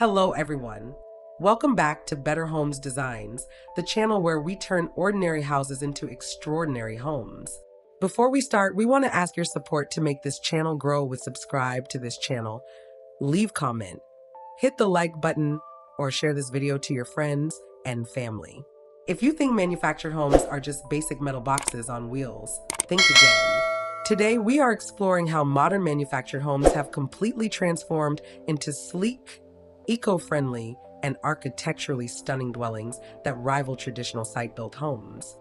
Hello everyone. Welcome back to Better Homes Designs, the channel where we turn ordinary houses into extraordinary homes. Before we start, we want to ask your support to make this channel grow with subscribe to this channel, leave comment, hit the like button, or share this video to your friends and family. If you think manufactured homes are just basic metal boxes on wheels, think again. Today, we are exploring how modern manufactured homes have completely transformed into sleek, eco-friendly, and architecturally stunning dwellings that rival traditional site-built homes.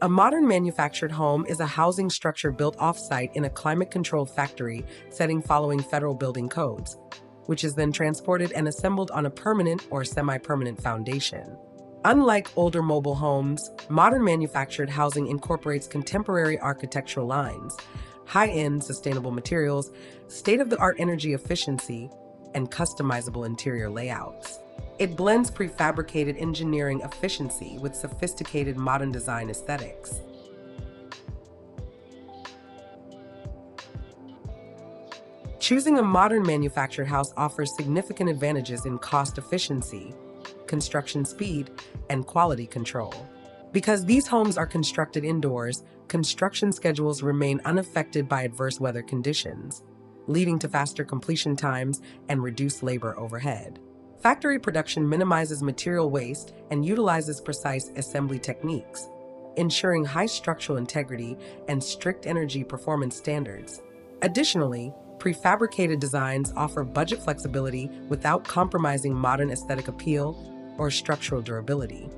A modern manufactured home is a housing structure built off-site in a climate-controlled factory setting following federal building codes, which is then transported and assembled on a permanent or semi-permanent foundation. Unlike older mobile homes, modern manufactured housing incorporates contemporary architectural lines, high-end sustainable materials, state-of-the-art energy efficiency, and customizable interior layouts. It blends prefabricated engineering efficiency with sophisticated modern design aesthetics. Choosing a modern manufactured house offers significant advantages in cost efficiency, construction speed, and quality control. Because these homes are constructed indoors, construction schedules remain unaffected by adverse weather conditions, leading to faster completion times and reduced labor overhead. Factory production minimizes material waste and utilizes precise assembly techniques, ensuring high structural integrity and strict energy performance standards. Additionally, prefabricated designs offer budget flexibility without compromising modern aesthetic appeal or structural durability.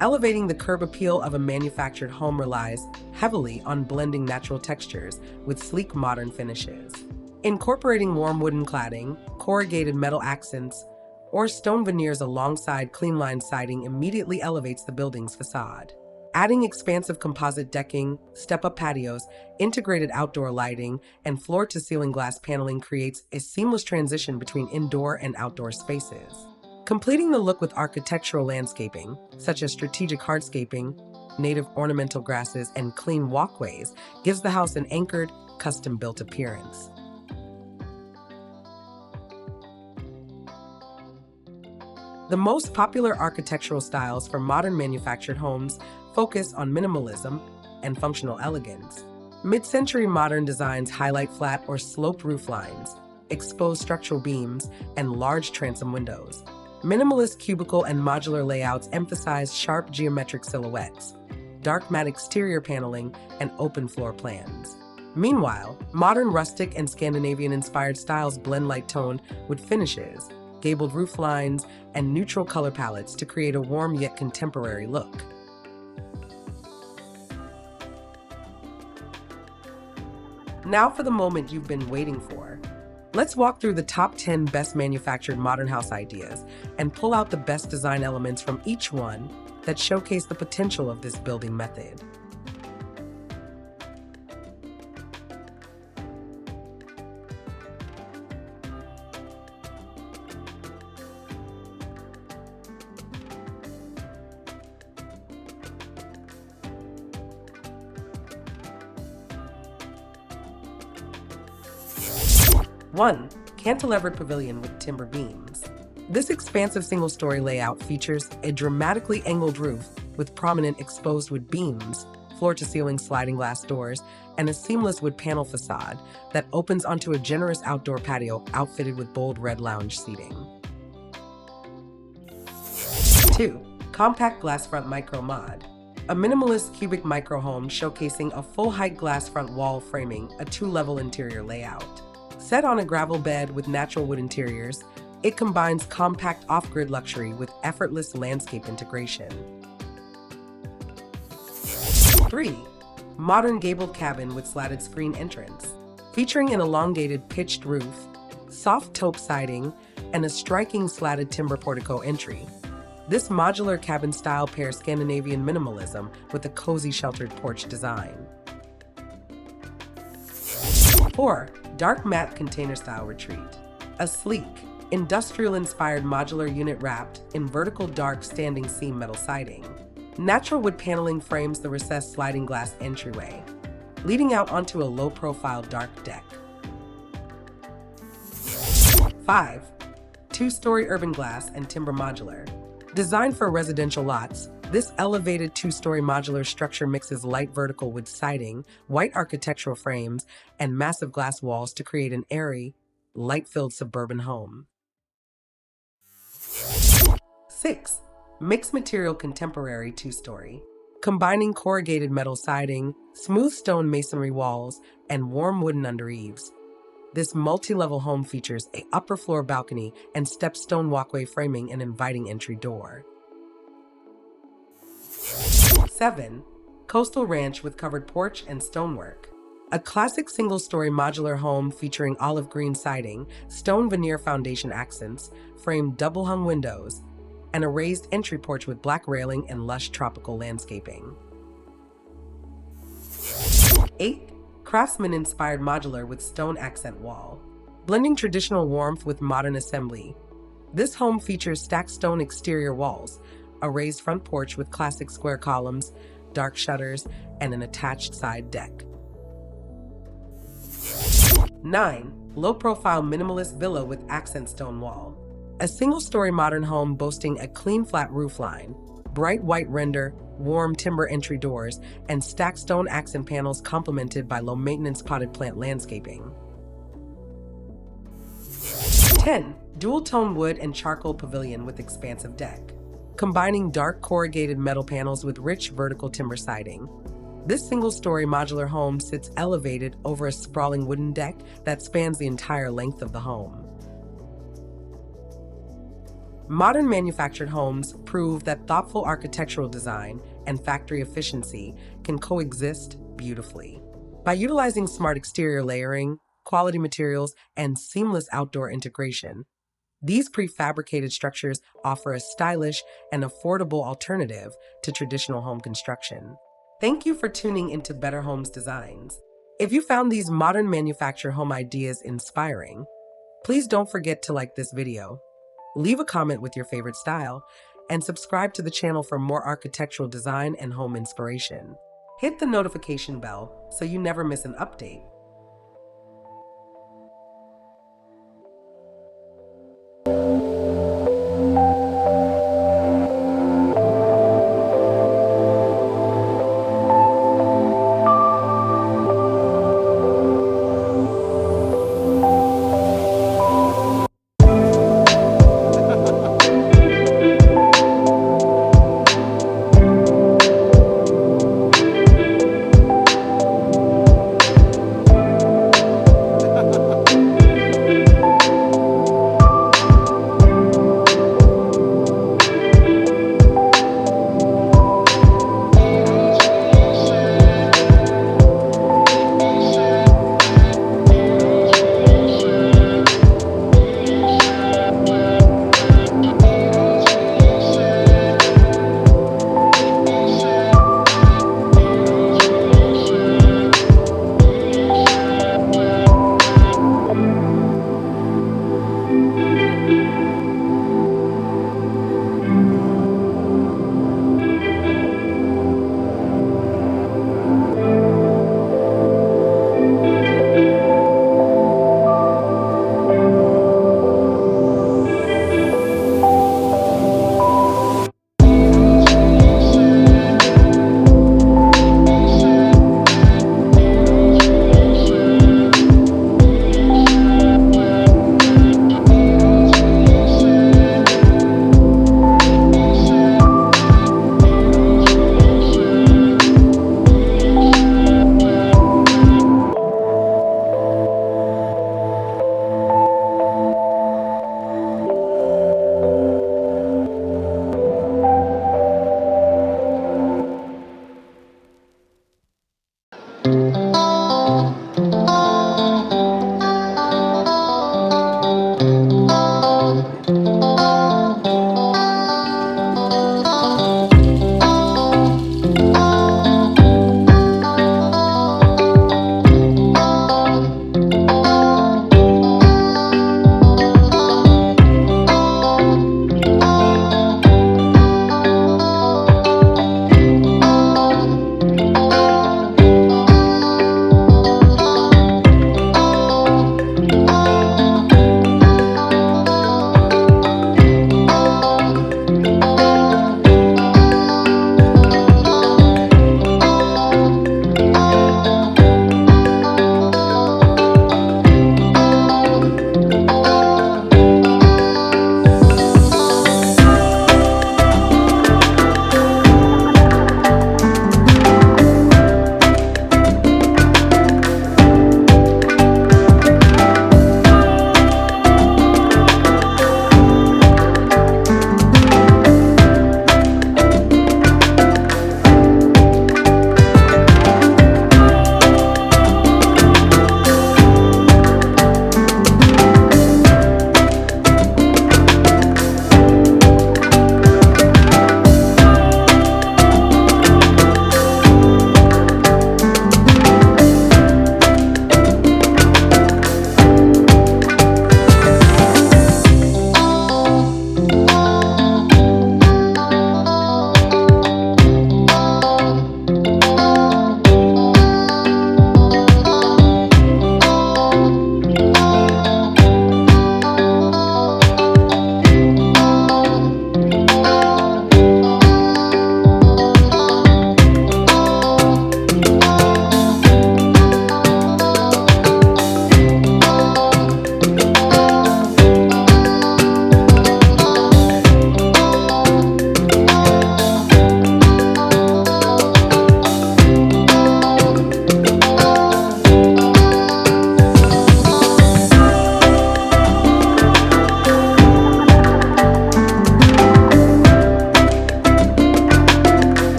Elevating the curb appeal of a manufactured home relies heavily on blending natural textures with sleek modern finishes. Incorporating warm wooden cladding, corrugated metal accents, or stone veneers alongside clean-lined siding immediately elevates the building's facade. Adding expansive composite decking, step-up patios, integrated outdoor lighting, and floor-to-ceiling glass paneling creates a seamless transition between indoor and outdoor spaces. Completing the look with architectural landscaping, such as strategic hardscaping, native ornamental grasses, and clean walkways, gives the house an anchored, custom-built appearance. The most popular architectural styles for modern manufactured homes focus on minimalism and functional elegance. Mid-century modern designs highlight flat or sloped roof lines, exposed structural beams, and large transom windows. Minimalist cubicle and modular layouts emphasize sharp geometric silhouettes, dark matte exterior paneling, and open floor plans. Meanwhile, modern rustic and Scandinavian-inspired styles blend light tone with finishes, gabled roof lines, and neutral color palettes to create a warm yet contemporary look. Now for the moment you've been waiting for. Let's walk through the top 10 best manufactured modern house ideas and pull out the best design elements from each one that showcase the potential of this building method. One, cantilevered pavilion with timber beams. This expansive single-story layout features a dramatically angled roof with prominent exposed wood beams, floor-to-ceiling sliding glass doors, and a seamless wood panel facade that opens onto a generous outdoor patio outfitted with bold red lounge seating. 2. Compact glass front micro mod. A minimalist cubic micro home showcasing a full-height glass front wall framing a two-level interior layout. Set on a gravel bed with natural wood interiors, it combines compact off-grid luxury with effortless landscape integration. 3. Modern gabled cabin with slatted screen entrance. Featuring an elongated pitched roof, soft taupe siding, and a striking slatted timber portico entry. This modular cabin style pairs Scandinavian minimalism with a cozy sheltered porch design. 4. Dark matte container-style retreat. A sleek, industrial-inspired modular unit wrapped in vertical dark standing seam metal siding. Natural wood paneling frames the recessed sliding glass entryway, leading out onto a low-profile dark deck. 5. Two-story urban glass and timber modular. Designed for residential lots, this elevated two-story modular structure mixes light vertical wood siding, white architectural frames, and massive glass walls to create an airy, light-filled suburban home. 6. Mixed material contemporary two-story. Combining corrugated metal siding, smooth stone masonry walls, and warm wooden undereaves. This multi-level home features an upper floor balcony and stepped stone walkway framing an inviting entry door. 7. Coastal ranch with covered porch and stonework. A classic single-story modular home featuring olive green siding, stone veneer foundation accents, framed double-hung windows, and a raised entry porch with black railing and lush tropical landscaping. 8. Craftsman-inspired modular with stone accent wall. Blending traditional warmth with modern assembly. This home features stacked stone exterior walls, a raised front porch with classic square columns, dark shutters, and an attached side deck. 9. Low-profile minimalist villa with accent stone wall. A single-story modern home boasting a clean flat roofline, bright white render, warm timber entry doors, and stacked stone accent panels complemented by low-maintenance potted plant landscaping. 10. Dual-tone wood and charcoal pavilion with expansive deck. Combining dark corrugated metal panels with rich vertical timber siding. This single-story modular home sits elevated over a sprawling wooden deck that spans the entire length of the home. Modern manufactured homes prove that thoughtful architectural design and factory efficiency can coexist beautifully. By utilizing smart exterior layering, quality materials, and seamless outdoor integration, these prefabricated structures offer a stylish and affordable alternative to traditional home construction. Thank you for tuning into Better Homes Designs. If you found these modern manufactured home ideas inspiring, please don't forget to like this video, leave a comment with your favorite style, and subscribe to the channel for more architectural design and home inspiration. Hit the notification bell so you never miss an update.